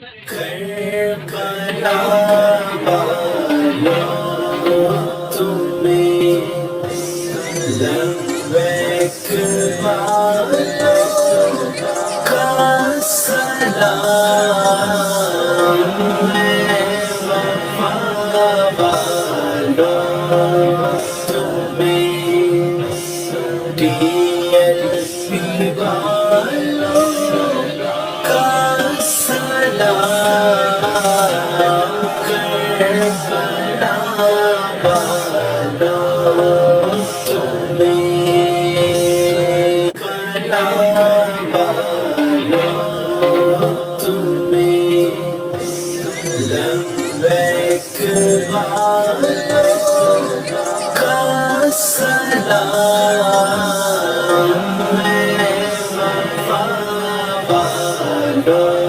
کربلا والوں تمہیں لبیک والوں کا سلام ہے، وفا والوں تمہیں ڈی ایل پی والوں کا سلام، کربلا والوں تمہیں، کربلا والوں تمہیں لبیک والوں کا سلام ہے، وفا والوں